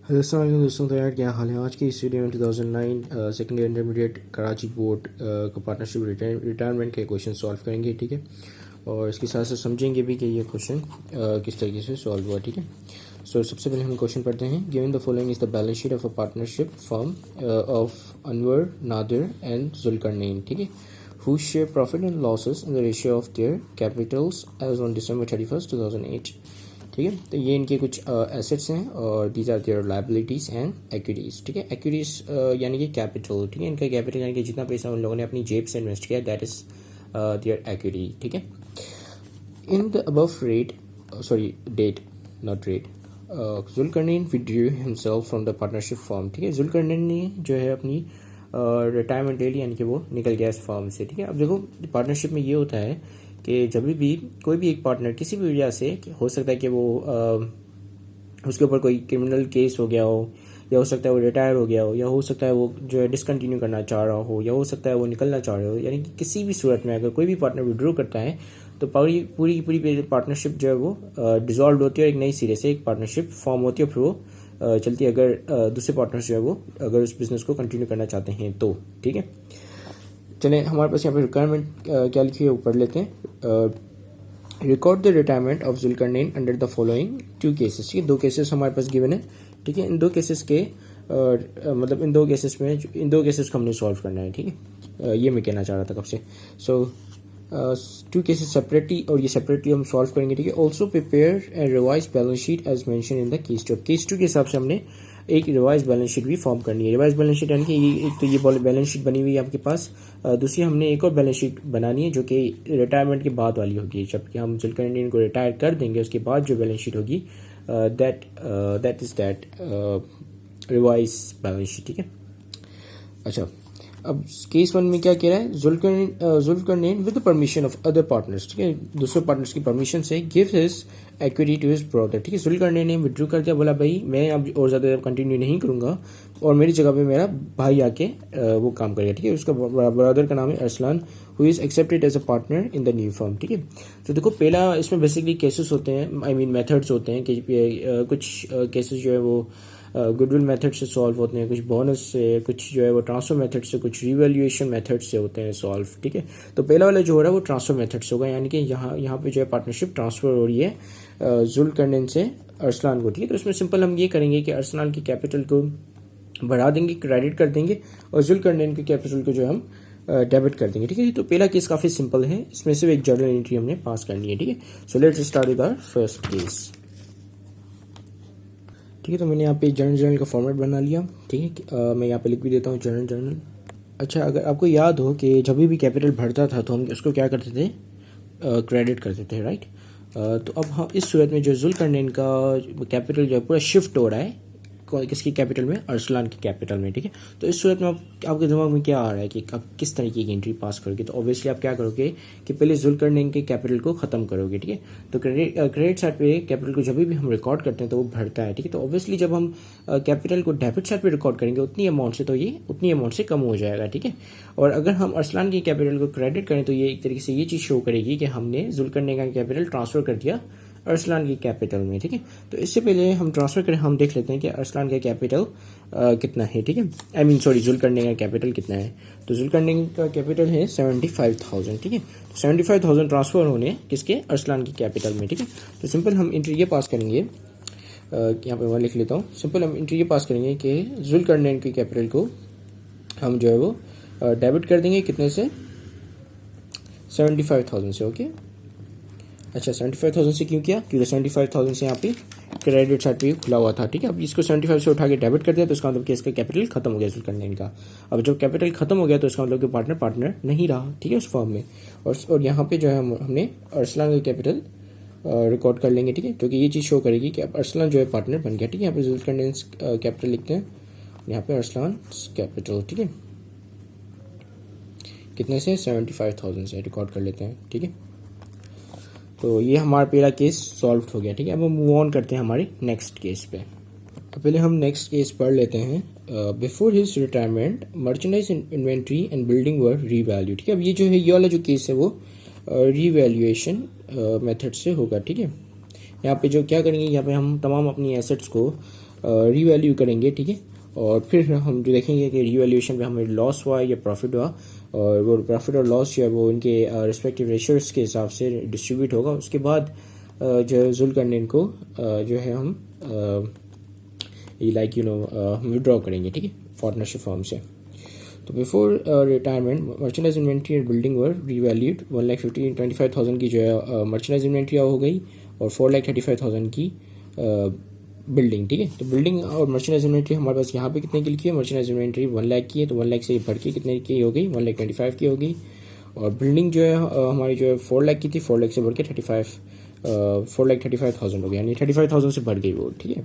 Hello अस्सलाम वालेकुम दोस्तों। तो यार क्या हाल है। आज की इस वीडियो में 2009 second year intermediate Karachi board का पार्टनरशिप रिटायरमेंट के क्वेश्चन सॉल्व करेंगे, ठीक है। और इसके साथ साथ समझेंगे भी कि ये क्वेश्चन किस तरीके से सॉल्व हुआ, ठीक है। सो सबसे पहले हम क्वेश्चन पढ़ते हैं। Given the following is the balance sheet of a partnership firm of Anwar, Nadir and Zulkarnain, ठीक है, who share profit and losses in the ratio of their capitals as on December 31st 2008, ठीक है। तो ये इनके कुछ एसेट्स हैं और these are their liabilities and equities, ठीक है। एक्विटीज यानी कि कैपिटल, ठीक है। इनका कैपिटल यानी कि जितना पैसा उन लोगों ने अपनी जेब से इन्वेस्ट किया, दैट इज देयर एक्विटी, ठीक है। In the above rate date not rate Zulkarnain withdrew himself from the partnership firm, ठीक है। जुल्करनैन ने जो है अपनी रिटायरमेंट ले लिया, यानी कि वो निकल गया इस फर्म से, ठीक है। अब देखो पार्टनरशिप में ये होता है कि जब भी कोई भी एक पार्टनर किसी भी वजह से, हो सकता है कि वो उसके ऊपर कोई क्रिमिनल केस हो गया हो, या हो सकता है वो रिटायर हो गया हो, या हो सकता है वो जो है डिसकंटिन्यू करना चाह रहा हो, या हो सकता है वो निकलना चाह रहे हो, यानी कि किसी भी सूरत में अगर कोई भी पार्टनर विड्रॉ करता है तो पूरी पूरी पूरी पार्टनरशिप जो है वो डिसॉल्व होती है और एक नई सिरे से एक पार्टनरशिप फॉर्म होती है। फिर वो चलती है अगर दूसरे पार्टनर जो है वो अगर उस बिजनेस को कंटिन्यू करना चाहते हैं तो, ठीक है। चलें, हमारे पास यहाँ पे रिक्वायरमेंट क्या लिखी है वो पढ़ लेते हैं। Record the retirement of Zulkarnain under the following two cases, ठीक है। दो केसेस हमारे पास गिवन है, ठीक है। इन दो केसेस के मतलब इन दो केसेस को हमने सॉल्व करना है, ठीक है। ये मैं कहना चाह रहा था कब से। सो टू केसेस सेपरेटली, और ये सेपरेटली हम सॉल्व करेंगे, ठीक है। Also prepare and revise balance sheet as mention in the case two. Case two के हिसाब से हमने एक रिवाइज बैलेंस शीट भी फॉर्म करनी है। रिवाइज बैलेंस शीट यानी कि एक तो ये बैलेंस शीट बनी हुई है आपके पास, दूसरी हमने एक और बैलेंस शीट बनानी है जो कि रिटायरमेंट के बाद वाली होगी। जबकि हम जुल्करनैन को रिटायर कर देंगे उसके बाद जो बैलेंस शीट होगी that is revise balance sheet, ठीक है। अच्छा, अब केस वन में क्या कह रहा है, Zulkarnain with the permission of other partners, ठीक है, दूसरे पार्टनर्स की परमिशन से give his equity to his brother, ठीक है। जुल्करनैन ने विड्रॉ कर दिया, बोला भाई मैं अब और ज़्यादा कंटिन्यू नहीं करूंगा और मेरी जगह पे मेरा भाई आके वो काम करेगा, ठीक है। उसका ब्रदर का नाम है Arsalan, who is accepted as a partner in the new firm, ठीक है। तो देखो पहला इसमें बेसिकली केसेस होते हैं, आई मीन मेथड्स होते हैं कि कुछ केसेस जो है वो गुडविल मेथड से सॉल्व होते हैं, कुछ बोनस से, कुछ जो है वो ट्रांसफर मेथड से, कुछ रिवैल्यूएशन मेथड से होते हैं सॉल्व, ठीक है। तो पहला वाला जो हो रहा है वो ट्रांसफर मेथड से होगा, यानी कि यहाँ पे जो है पार्टनरशिप ट्रांसफर हो रही है जुल्करनैन से अरसलान को, ठीक है। तो इसमें सिंपल हम ये करेंगे कि अरसलान की कैपिटल को बढ़ा देंगे, क्रेडिट कर देंगे, और जुल्करनैन की कैपिटल को जो हम डेबिट कर देंगे, ठीक है। तो पहला केस काफ़ी सिंपल है, इसमें सिर्फ एक जर्नल एंट्री हमने पास करनी है, ठीक है। So let's start with our first case, ठीक है। तो मैंने यहाँ पे जर्नल का फॉर्मेट बना लिया, ठीक है। मैं यहाँ पे लिख भी देता हूँ जर्नल। अच्छा, अगर आपको याद हो कि जब भी कैपिटल बढ़ता था तो हम उसको क्या करते थे, क्रेडिट करते थे, राइट। तो अब हम इस सूरत में जो जुल्करनैन का कैपिटल जो है पूरा शिफ्ट हो रहा है किसकी कैपिटल में, अरसलान की कैपिटल में, ठीक है। तो इस सूरत में आपके दिमाग में क्या आ रहा है कि आप किस तरीके की एंट्री पास करोगे। तो ऑब्वियसली आप क्या करोगे कि पहले जुल्करनैन के कैपिटल को खत्म करोगे, ठीक है। तो क्रेडिट साइड पे कैपिटल को जब भी हम रिकॉर्ड करते हैं तो वो बढ़ता है, ठीक है। तो ऑब्वियसली जब हम कैपिटल को डेबिट साइड पे रिकॉर्ड करेंगे उतनी अमाउंट से, तो ये उतनी अमाउंट से कम हो जाएगा, ठीक है। और अगर हम अरसलान की कैपिटल को क्रेडिट करें तो ये एक तरीके से ये चीज़ शो करेगी कि हमने जुल्करनैन का कैपिटल ट्रांसफर कर दिया अरसलान की कैपिटल में, ठीक है। तो इससे पहले हम ट्रांसफर करें, हम देख लेते हैं कि अरसलान का कैपिटल कितना है, ठीक है। आई मीन सॉरी, जुल्करनैन का कैपिटल कितना है। तो जुल्करनैन का कैपिटल है 75,000, ठीक है। तो 75,000 ट्रांसफर होने किसके, अरसलान की कैपिटल में, ठीक है। तो सिंपल हम एंट्री ये पास करेंगे, यहाँ पे मैं लिख लेता हूँ, सिंपल हम एंट्री ये पास करेंगे कि जुल्करनैन की कैपिटल को हम जो है वो डेबिट कर देंगे कितने से, 75,000 से, ओके। अच्छा, 75,000 से क्यों किया, क्योंकि 75,000 से यहाँ पे क्रेडिट साइड पे खुला हुआ था, ठीक है। अब इसको 75 से उठा के डेबिट कर दिया तो इसका मतलब कि इसका कैपिटल खत्म हो गया जुल्करनैन का। अब जब कैपिटल खत्म हो गया तो इसका मतलब कि पार्टनर नहीं रहा, ठीक है, उस फॉर्म में। और यहाँ पे जो है हमने अरसलान का कैपिटल रिकॉर्ड कर लेंगे, ठीक है, क्योंकि ये चीज़ शो करेगी कि अब अरसलान जो है पार्टनर बन गया, ठीक है। यहाँ पे जुल्करनैन कैपिटल लिखते हैं, यहाँ पे अरसलान कैपिटल, ठीक है, कितने से, 75,000 से रिकॉर्ड कर लेते हैं, ठीक है। तो ये हमारा पहला केस सॉल्व हो गया, ठीक है। अब हम मूव ऑन करते हैं हमारे नेक्स्ट केस पे। तो पहले हम नेक्स्ट केस पढ़ लेते हैं। Before his retirement merchandise inventory and building were revalue, ठीक है। अब ये जो है ये वाला जो केस है वो रीवैल्यूएशन मेथड से होगा, ठीक है। यहाँ पे जो क्या करेंगे, यहाँ पे हम तमाम अपनी एसेट्स को रीवैल्यू करेंगे, ठीक है। और फिर हम जो देखेंगे कि रीवैल्यूएशन पे हमें लॉस हुआ या प्रॉफिट हुआ, और वो प्रॉफिट और लॉस जो है वो उनके रिस्पेक्टिव रेशियोज के हिसाब से डिस्ट्रीब्यूट होगा। उसके बाद जो है जुल्करनैन को जो है हम हम विड्रॉ करेंगे, ठीक है, पार्टनरशिप फॉर्म से। तो before retirement merchandise inventory and building were revalued 1,25,000 की जो है मर्चेंडाइज इन्वेंट्री हो गई और 4,35,000 की बिल्डिंग, ठीक है। तो बिल्डिंग और मर्चेंडाइज इन्वेंट्री हमारे पास यहाँ पे कितने की लिखी है, मर्चेंडाइज इन्वेंट्री 1 लाख की है, तो 1 लाख से भर के कितने की हो गई, 1,25,000 की हो गई। और बिल्डिंग जो है हमारी जो है 4 लाख की थी, 4 लाख से भर के 4,35,000 हो गया, यानी 35,000 से भर गई वो, ठीक है।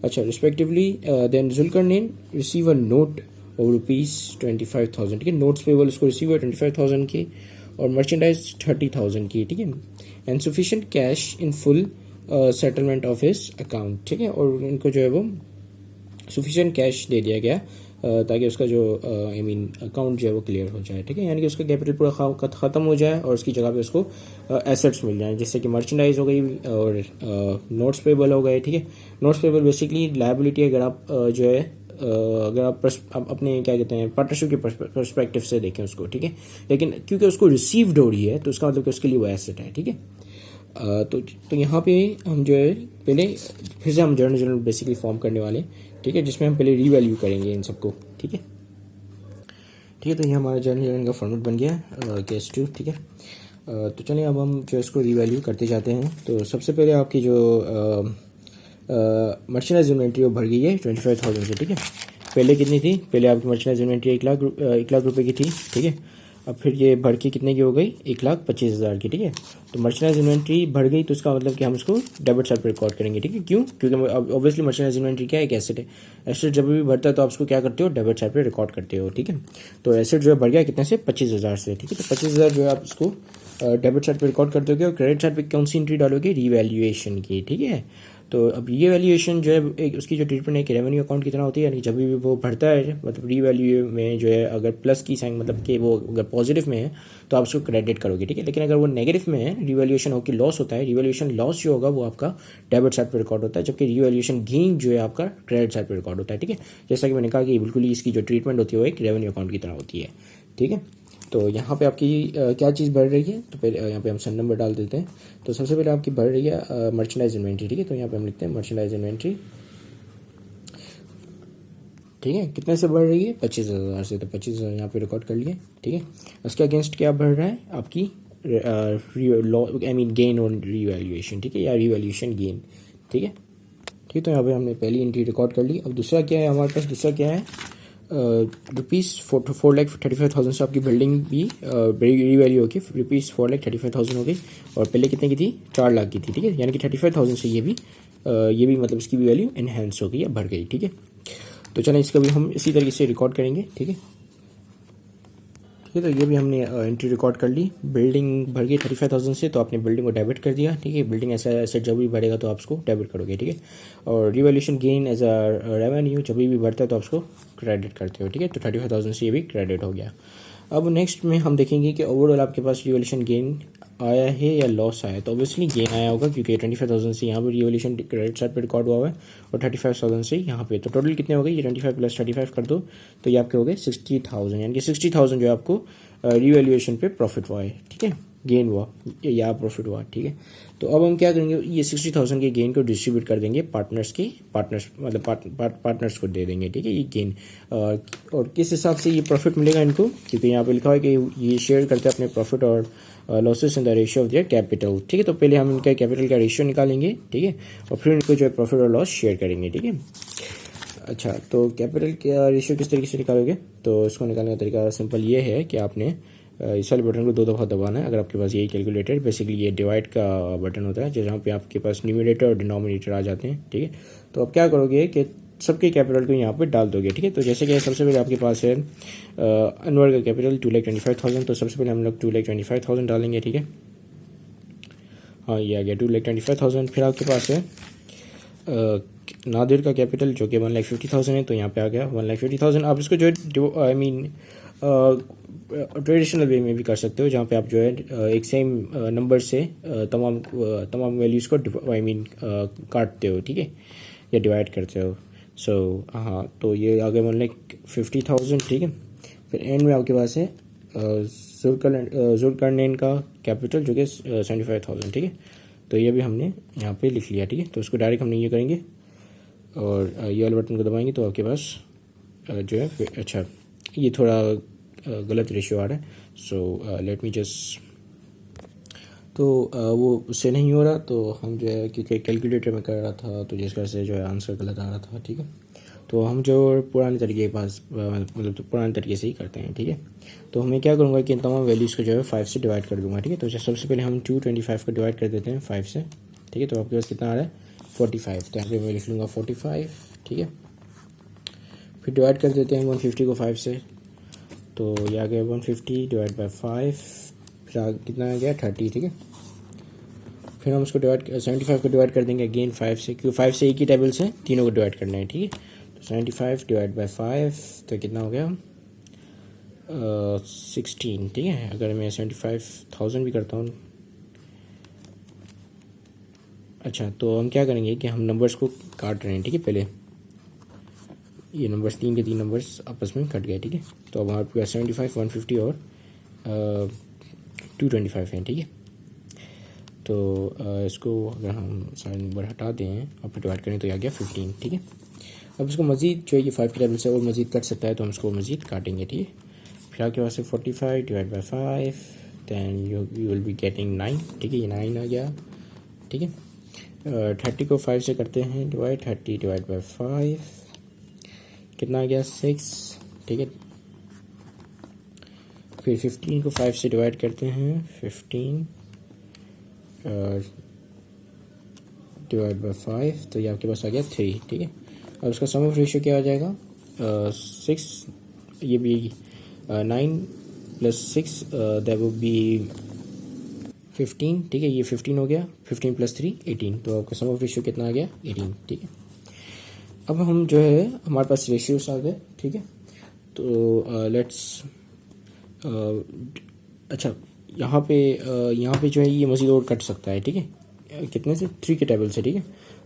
अच्छा, respectively then Zulkarnain receive a note of ₹25,000, ठीक है। नोट्स पेबल उसको रिसीव हुआ 25,000 की और मर्चेंडाइज 30,000 की, ठीक है। And sufficient cash in full settlement of his account, ठीक है। और उनको जो है वो सफिशिएंट कैश दे दिया गया ताकि उसका जो अकाउंट जो है वो क्लियर हो जाए, ठीक है। यानी कि उसका कैपिटल पूरा ख़त्म हो जाए और उसकी जगह पे उसको एसेट्स मिल जाए, जैसे कि मर्चेंडाइज हो गई और नोट्स पेबल हो गए, ठीक है। नोट्स पेबल बेसिकली लायबिलिटी, अगर आप जो है अगर आप अपने क्या कहते हैं पार्टनरशिप के पर्सपेक्टिव से देखें उसको, ठीक है। लेकिन क्योंकि उसको रिसीव्ड हो रही है तो उसका मतलब कि उसके लिए वो एसेट है, ठीक है। तो यहाँ पे हम जो है पहले फिर से हम जर्नल बेसिकली फॉर्म करने वाले, ठीक है, जिसमें हम पहले रीवैल्यू करेंगे इन सबको, ठीक है। ठीक है, तो ये हमारा जर्नल का फॉर्मेट बन गया केस 2, ठीक है। तो चलिए अब हम जो इसको रीवैल्यू करते जाते हैं। तो सबसे पहले आपकी जो मर्चेंडाइज इन्वेंट्री वो भर गई है 25,000 से, ठीक है। पहले कितनी थी, पहले आपकी मर्चेंडाइज इन्वेंट्री 1 लाख रुपए की थी, ठीक है। अब फिर ये भर के कितने की हो गई, 1,25,000 की, ठीक है। तो मर्चेंडाइज इन्वेंट्री बढ़ गई तो इसका मतलब कि हम इसको डेबिट साइड पर रिकॉर्ड करेंगे, ठीक है। क्यों, क्योंकि ऑब्वियसली मर्चेंडाइज इन्वेंट्री क्या है, एक एसेट है। एसेट जब भी बढ़ता है तो आप उसको क्या करते हो, डेबिट साइड पर रिकॉर्ड करते हो, ठीक है। तो एसेट जो है बढ़ गया कितने से, 25,000 से, ठीक है। तो 25,000 जो है आप इसको डेबिट साइड पर रिकॉर्ड कर दोगे और क्रेडिट साइड पर कौन सी एंट्री डालोगे, रीवैल्यूएशन की, ठीक है। तो अब ये वैल्यूएशन जो है एक उसकी जो ट्रीटमेंट है कि रेवेन्यू अकाउंट की तरह होती है, यानी जब भी वो बढ़ता है मतलब रीवैल्यू में जो है अगर प्लस की साइन मतलब कि वो अगर पॉजिटिव में है तो आप उसको क्रेडिट करोगे, ठीक है। लेकिन अगर वो नेगेटिव में है, रिवैल्यूएशन होकर लॉस होता है, रिवैल्यूएशन लॉस जो होगा वो आपका डेबिट साइड पर रिकॉर्ड होता है, जबकि रिवैल्यूएशन गेन जो है आपका क्रेडिट साइड पर रिकॉर्ड होता है, ठीक है। जैसा कि मैंने कहा कि बिल्कुल ही इसकी जो ट्रीटमेंट होती है वो एक रेवेन्यू अकाउंट की तरह होती है, ठीक है। तो यहाँ पे आपकी क्या चीज़ बढ़ रही है, तो पहले यहाँ पे हम सन नंबर डाल देते हैं। तो सबसे पहले आपकी बढ़ रही है मर्चेंडाइज इन्वेंट्री, ठीक है। तो यहाँ पे हम लिखते हैं मर्चेंडाइज इन्वेंट्री, ठीक है। कितने से बढ़ रही है, 25,000 से, तो 25,000 यहाँ पे रिकॉर्ड कर लिए, ठीक है। उसके अगेंस्ट क्या बढ़ रहा है, आपकी गेन ऑन रीवैल्यूएशन, ठीक है, या रीवैल्यूएशन गेन, ठीक है। ठीक है, तो यहाँ पे हमने पहली एंट्री रिकॉर्ड कर ली। अब दूसरा क्या है हमारे पास, दूसरा क्या है, ₹4,35,000 से आपकी बिल्डिंग भी रीवैल्यू होगी, ₹4,35,000 हो गई। और पहले कितने की थी, 4 लाख की थी, ठीक है। यानी कि 35,000 से ये भी मतलब इसकी भी वैल्यू एनहेंस हो गई या बढ़ गई, ठीक है। तो चलें इसका भी हम इसी तरीके से रिकॉर्ड करेंगे, ठीक है। ठीक है, तो ये भी हमने एंट्री रिकॉर्ड कर ली। बिल्डिंग भर गई 35,000 से, तो आपने बिल्डिंग को डेबिट कर दिया, ठीक है। बिल्डिंग ऐसा एसेट जब भी बढ़ेगा तो आप उसको डेबिट करोगे, ठीक है। और revaluation gain as a revenue जब भी बढ़ता है तो आप उसको क्रेडिट करते हो, ठीक है। तो 35,000 से ये भी क्रेडिट हो गया। अब नेक्स्ट में हम देखेंगे कि ओवरऑल आपके पास रिवैल्यूएशन गेन आया है या लॉस आया है। तो ऑब्वियसली गेन आया होगा क्योंकि 25,000 से यहाँ पर रिवैल्यूएशन क्रेडिट साइड पर रिकॉर्ड हुआ है और 35,000 से यहाँ पे। तो टोटल कितने हो गए, ये 25 + 35 कर दो तो ये आपके हो गए 60,000, यानी कि 60,000 जो है आपको रिवैल्यूएशन पे प्रॉफिट हुआ है, ठीक है, गेन हुआ या प्रॉफिट हुआ, ठीक है। तो अब हम क्या करेंगे, ये 60,000 के गेन को डिस्ट्रीब्यूट कर देंगे पार्टनर्स मतलब पार्टनर्स को दे देंगे, ठीक है, ये गेन। और किस हिसाब से ये प्रॉफिट मिलेगा इनको, क्योंकि यहाँ पे लिखा है कि ये शेयर करते हैं अपने प्रॉफिट और losses in the ratio of their capital, ठीक है। तो पहले हम इनका कैपिटल का रेशियो निकालेंगे, ठीक है, और फिर इनको जो है प्रॉफिट और लॉस शेयर करेंगे, ठीक है। अच्छा, तो कैपिटल का रेशियो किस तरीके से निकालोगे, तो इसको निकालने का तरीका सिंपल ये है कि आपने इस वाले बटन को 2 दफ़ा दबाना है। अगर आपके पास यही कैलकुलेटर, बेसिकली ये डिवाइड का बटन होता है जहाँ पे आपके पास न्यूमरेटर और डिनोमिनेटर आ जाते हैं, ठीक है। तो आप क्या करोगे कि सबके कैपिटल को यहाँ पे डाल दोगे, ठीक है। तो जैसे कि सबसे पहले आपके पास है अनवर का कैपिटल 2,25,000, तो सबसे पहले हम लोग 2,25,000 डालेंगे, ठीक है। हाँ, ये आ गया 2,25,000। फिर आपके पास है नादिर का कैपिटल जो कि 1,50,000 है, तो यहाँ पे आ गया 1,50,000। आप इसको जो है ट्रेडिशनल वे में भी कर सकते हो, जहाँ पे आप जो है एक सेम नंबर से तमाम वैल्यूज़ को काटते हो, ठीक है। या डिवाइड करते हो। सो हाँ, तो ये आगे मान लें 50,000, ठीक है। फिर एंड में आपके पास है जुल्करनैन का कैपिटल जो कि 75,000, ठीक है। तो ये भी हमने यहाँ पे लिख लिया, ठीक है। तो उसको डायरेक्ट हमने ये करेंगे और ये वाले बटन को दबाएंगे तो आपके पास जो है अच्छा ये थोड़ा गलत रेशियो आ रहा है। सो लेट मी जस्ट, तो वो उससे नहीं हो रहा, तो हम जो है क्योंकि कैलकुलेटर में कर रहा था तो जिस वजह से जो है आंसर गलत आ रहा था, ठीक है। तो हम जो पुराने तरीके के पास मतलब तो पुराने तरीके से ही करते हैं, ठीक है। तो मैं क्या करूँगा कि इन तमाम वैल्यूज़ को जो है 5 से डिवाइड कर दूँगा, ठीक है। तो सबसे पहले हम 225 को डिवाइड कर देते हैं 5 से, ठीक है। तो आपके पास कितना आ रहा है 45, तो यहाँ पे मैं लिख लूँगा 45, ठीक है। फिर डिवाइड कर देते हैं 150 को 5 से, तो ये आ गया 150 डिवाइड बाई 5, फिर कितना आ गया 30, ठीक है। फिर हम उसको 75 को डिवाइड कर देंगे अगेन 5 से, क्योंकि 5 से एक ही टेबल से तीनों को डिवाइड करना है, ठीक है। तो 75 डिवाइड बाई 5 तो कितना हो गया 16, ठीक है। अगर मैं 75,000 भी करता हूँ, अच्छा तो हम क्या करेंगे कि हम नंबर्स को काट रहे हैं, ठीक है। पहले ये नंबर्स 3 के 3 नंबर्स आपस में कट गए, ठीक है। तो अब हमारे पास 75, 150 और 225 हैं, ठीक है। तो इसको अगर हम सारे नंबर हटा दें और फिर डिवाइड करें तो ये आ गया 15, ठीक है। अब इसको मज़ीद जो है ये 5 के टेबल से और मज़ीद कट सकता है, तो हम इसको मज़ीद काटेंगे, ठीक है। फिर आपके पास है 45 divide by 5, than you will be getting 9, ठीक है। ये 9 आ गया, ठीक है। 30 को 5 से करते हैं डिवाइड, 30 डिवाइड बाई 5 कितना आ गया 6, ठीक है। फिर 15 को 5 से डिवाइड करते हैं 15 डिवाइड बाई 5, तो ये आपके पास आ गया 3, ठीक है। अब उसका सम ऑफ रेशियो क्या आ जाएगा 6, ये भी 9 प्लस 6 दैट वुड बी 15, ठीक है। ये 15 हो गया, 15 प्लस 3 18, तो आपका सम ऑफ रेशियो कितना आ गया 18, ठीक है। अब हम जो है हमारे पास रेशियोस आ गए, ठीक है। तो लेट्स अच्छा यहाँ पे जो है ये मज़ीद और कट सकता है, ठीक है। कितने से 3 के टेबल से, ठीक है।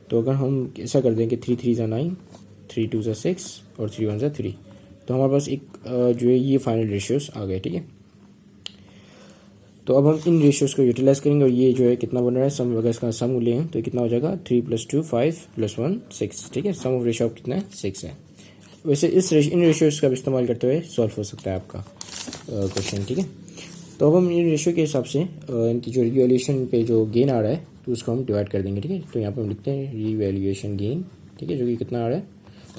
तो अगर हम ऐसा कर दें कि 3 3 ज़ा 9, 3 2 ज़ा 6 और 3 1 ज़ा 3, तो हमारे पास एक जो है ये फाइनल रेशियोस आ गए, ठीक है। तो अब हम इन रेशियोस को यूटिलाइज करेंगे और ये जो है कितना बन रहा है सम, अगर इसका सम लें तो कितना हो जाएगा 3 + 2 5 + 1 6, ठीक है। सम ऑफ रेशियो कितना है 6 है। वैसे इन रेशियोस का इस्तेमाल करते हुए सॉल्व हो सकता है आपका क्वेश्चन, ठीक है। तो अब हम इन रेशियो के हिसाब से इनकी जो रिवैल्यूएशन पे जो गेन आ रहा है तो उसको हम डिवाइड कर देंगे, ठीक है। तो यहाँ पर हम लिखते हैं रिवैल्यूएशन गेन, ठीक है, जो कि कितना आ रहा है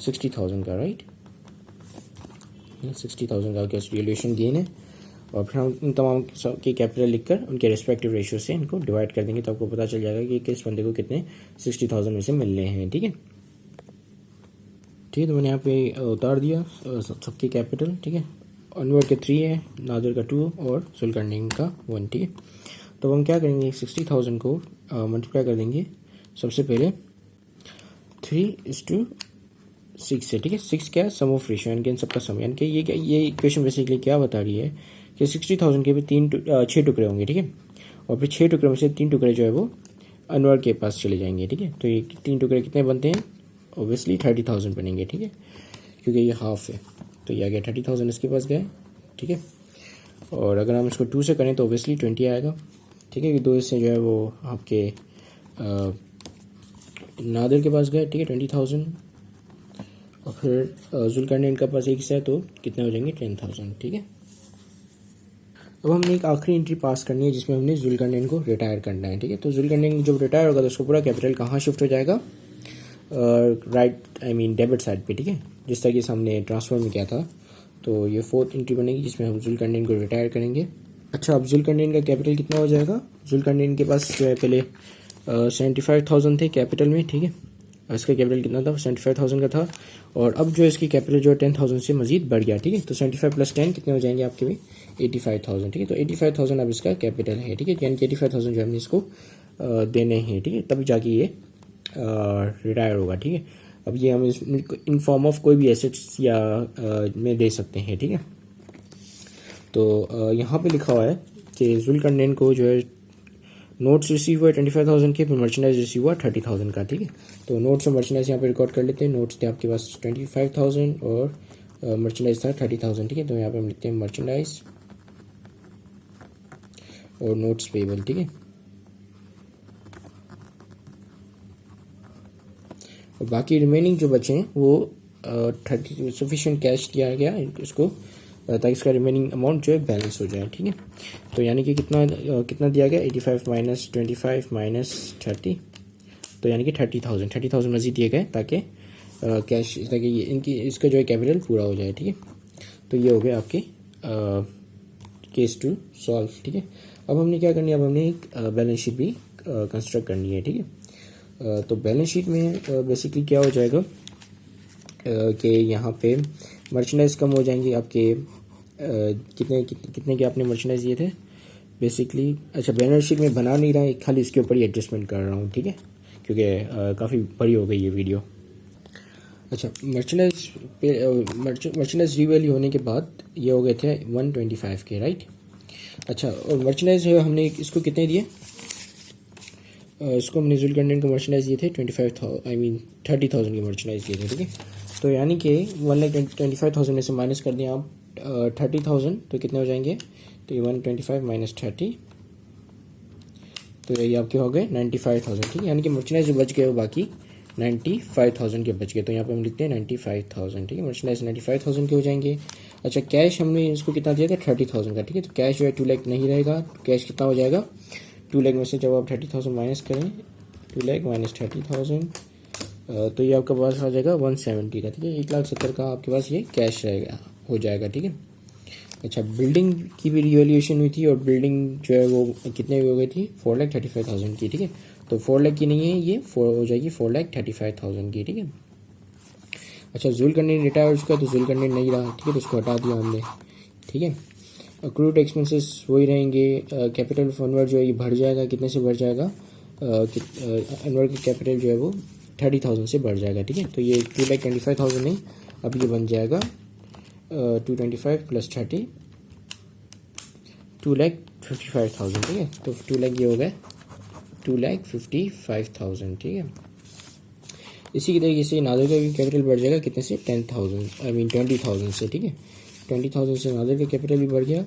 60,000 का, राइट। 60,000 का रिवैल्यूएशन गेन है। और फिर हम इन तमाम के कैपिटल लिखकर उनके रेस्पेक्टिव रेशियो से इनको डिवाइड कर देंगे, तो आपको पता चल जाएगा कि किस बंदे को कितने 60,000 में से मिलने हैं, ठीक है। ठीक है, तो मैंने यहाँ पे उतार दिया सबके कैपिटल, ठीक है। अनवर के 3 है, नादिर का 2 और जुल्करनैन का 1, ठीक है। तो हम क्या करेंगे 60,000 को मल्टीप्लाई कर देंगे सबसे पहले 3:6 से, ठीक है। 6 क्या है सम ऑफ रेशियो, यानी कि इन सबका सम, यानी कि ये इक्वेशन बेसिकली क्या बता रही है कि 60,000 के भी 6 टुकड़े होंगे, ठीक है। और फिर 6 टुकड़े में से 3 टुकड़े जो है वो अनवर के पास चले जाएंगे, ठीक है। तो ये 3 टुकड़े कितने बनते हैं ऑब्वियसली 30,000 बनेंगे, ठीक है, क्योंकि ये हाफ है। तो ये आ गया 30,000 इसके पास गए, ठीक है। और अगर हम इसको 2 से करें तो ऑब्वियसली 20 आएगा, ठीक है। कि 2 से जो है वो आपके नादिर के पास गए, ठीक है 20,000। और फिर जुल्करनैन का पास एक है तो कितने हो जाएंगे 10,000, ठीक है। अब हमने एक आखिरी एंट्री पास करनी है जिसमें हमने जुल्करनैन को रिटायर करना है, ठीक है। तो जुल्करनैन जब रिटायर होगा तो उसको पूरा कैपिटल कहाँ शिफ्ट हो जाएगा राइट डेबिट साइड पे, ठीक है, जिस तरीके से हमने ट्रांसफर में किया था। तो ये 4th एंट्री बनेगी जिसमें हम जुल्करनैन को रिटायर करेंगे। अच्छा, अब जुल्करनैन का कैपिटल कितना हो जाएगा, जुल्करनैन के पास जो है पहले 75,000 थे कैपिटल में, ठीक है। इसका कैपिटल कितना था 75,000 का था। और अब जो इसकी कैपिटल जो है 10,000 से मजीद बढ़ गया, ठीक है। तो 75 + 10 कितने हो जाएंगे आपके भी 85,000, ठीक है। तो 85,000 अब इसका कैपिटल है, ठीक है, यानी कि 85,000 जो हमने इसको देने हैं, ठीक है, तब जाके ये रिटायर होगा, ठीक है। अब ये हम इन फॉर्म ऑफ कोई भी एसेट्स या में दे सकते हैं, ठीक है। तो यहाँ पे लिखा हुआ है कि जुल्करनैन को जो है नोट्स रिसीव हुआ 25,000 के, फिर मर्चेंडाइज रिसीव हुआ 30,000 का, ठीक है। तो नोट्स और मर्चेंडाइज यहाँ पे रिकॉर्ड कर लेते हैं। नोट्स थे आपके पास 25,000 और मर्चेंडाइज था 30,000, ठीक है। तो यहाँ पे हम लिखते हैं मर्चेंडाइज और नोट्स पेबल, ठीक है। और बाकी रिमेनिंग जो बचे हैं वो 30 सफिशिएंट कैश दिया गया इसको, ताकि इसका रिमेनिंग अमाउंट जो है बैलेंस हो जाए, ठीक है। तो यानी कि कितना दिया गया, 85 माइनस 25 माइनस 30, तो यानी कि 30,000 मजीद दिए गए ताकि कैश, ताकि इसका जो है कैपिटल पूरा हो जाए, ठीक है। तो ये हो गया आपके केस टू सॉल्व, ठीक है। अब हमने क्या करनी है, अब हमने एक बैलेंस शीट भी कंस्ट्रक्ट करनी है, ठीक है। तो बैलेंस शीट में बेसिकली क्या हो जाएगा कि यहाँ पे मर्चेंडाइज कम हो जाएंगे आपके, कितने के आपने मर्चेंडाइज दिए थे बेसिकली। अच्छा, बैलेंस शीट में बना नहीं रहा है, खाली इसके ऊपर ही एडजस्टमेंट कर रहा हूँ, ठीक है, क्योंकि काफ़ी बड़ी हो गई ये वीडियो। अच्छा, मर्चेंडाइज रीवैल्यू होने के बाद ये हो गए थे 125 के, राइट। अच्छा, और मर्चेंडाइज हमने इसको कितने दिए, इसको हमने जुल्करनैन को मर्चेंडाइज दिए थे 30,000 की मर्चेंडाइज दिए थे, ठीक है। तो यानी कि 1,25,000 में से माइनस कर दिया आप 30,000, तो कितने हो जाएंगे, तो ये 125 माइनस 30, तो ये आपके हो गए 95,000, ठीक है। यानी कि मर्चेंडाइज जो बच गए वो बाकी 95,000 के बच गए। तो यहाँ पे हम लिखते हैं 95,000, ठीक है। मर्चेंडाइज 95,000 के हो जाएंगे। अच्छा, कैश हमने इसको कितना दिया था, 30,000 का, ठीक है। तो कैश जो है 2 लाख नहीं रहेगा, तो कैश कितना हो जाएगा, 2 लाख में से जब आप 30,000 माइनस करें, 2 लाख माइनस 30,000, तो ये आपके पास आ जाएगा 170 का, ठीक है। 1,70,000 का आपके पास ये कैश रहेगा, हो जाएगा, ठीक है। अच्छा, बिल्डिंग की भी रिवैल्यूएशन हुई थी और बिल्डिंग जो है वो कितने हो गई थी, 4,35,000 की, ठीक है। तो 4 लाख की नहीं है, ये हो जाएगी 4,35,000 की, ठीक है। अच्छा, जुल्करनैन रिटायर हो चुका, तो जुल्करनैन नहीं रहा, ठीक है, तो उसको हटा दिया हमने, ठीक है। अक्रूड एक्सपेंसेस वही रहेंगे। कैपिटल ऑफ अनवर जो है ये बढ़ जाएगा, कितने से बढ़ जाएगा, अनवर की कैपिटल जो है वो 30,000 से बढ़ जाएगा, ठीक है। तो ये 2,25,000 नहीं, अब ये बन जाएगा 225 प्लस 30, 2,55,000, ठीक है। तो 2 लाख ये हो गया 2,55,000, ठीक है। इसी तरीके से नादिर का भी कैपिटल बढ़ जाएगा, कितने से, 20,000 से, ठीक है। 20,000 से नादिर का कैपिटल भी बढ़ गया,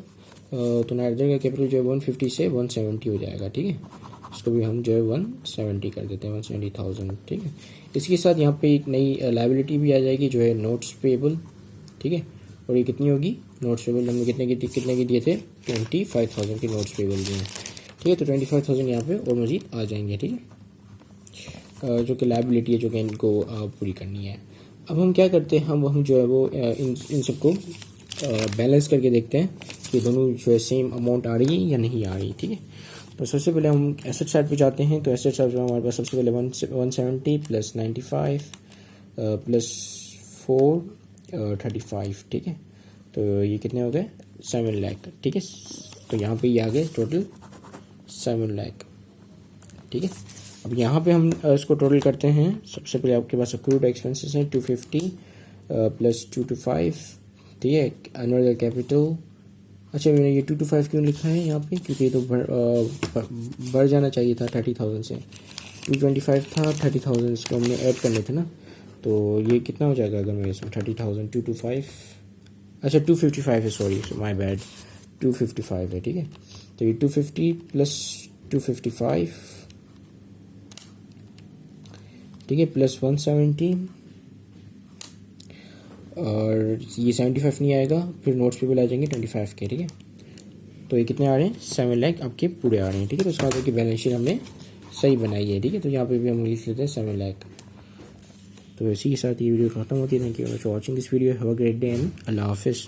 तो नादिर का कैपिटल जो है 150 से 170 हो जाएगा, ठीक है। इसको भी हम जो है 170 कर देते हैं, 170,000, ठीक है। इसके साथ यहाँ पे एक नई लायबिलिटी भी आ जाएगी जो है नोट्स पेबल, ठीक है। और ये कितनी होगी, नोट्स पेबल हमने कितने की दिए थे, 25,000 के नोट्स पेबल दिए हैं, ठीक है। तो 25,000 यहाँ पे और मजीद आ जाएंगे, ठीक है, जो कि लायबिलिटी है जो कि इनको पूरी करनी है। अब हम क्या करते हैं, हम जो है वो इन सबको बैलेंस करके देखते हैं कि दोनों जो है सेम अमाउंट आ रही है या नहीं आ रही, ठीक है। तो सबसे पहले हम एसेट साइड पे जाते हैं। तो एसेट साइड में हमारे पास सबसे पहले 170 प्लस 95 प्लस 435, ठीक है। तो ये कितने हो गए, 7 लाख, ठीक है। तो यहाँ पे ये आ गए टोटल 7 लाख, ठीक है। अब यहाँ पे हम इसको टोटल करते हैं। सबसे पहले आपके पास अक्रूड एक्सपेंसेस हैं 250 प्लस 225, ठीक है। एनुअल कैपिटल, अच्छा मैंने ये 225 क्यों लिखा है यहाँ पे, क्योंकि ये तो बढ़ जाना चाहिए था 30,000 से, 225 था, 30,000 इसको हमने ऐड करने थे ना। तो ये कितना हो जाएगा अगर मैं इसमें 30,000 225, अच्छा 255 है, सॉरी माय बैड, 255 है, ठीक है। तो ये 250 प्लस 255, ठीक है, प्लस 170, और ये 75 नहीं आएगा, फिर नोट्स पे भी आ जाएंगे 25 के, ठीक है। तो ये कितने आ रहे हैं, 7 लाख आपके पूरे आ रहे हैं, ठीक है। तो उसका मतलब कि बैलेंस शीट हमने सही बनाई है, ठीक है। तो यहाँ पे भी हम लिख लेते हैं 7 लाख। तो इसी के साथ ये वीडियो खत्म होती है। Thank you for watching this video, have a great day and अल्लाह हाफिज़।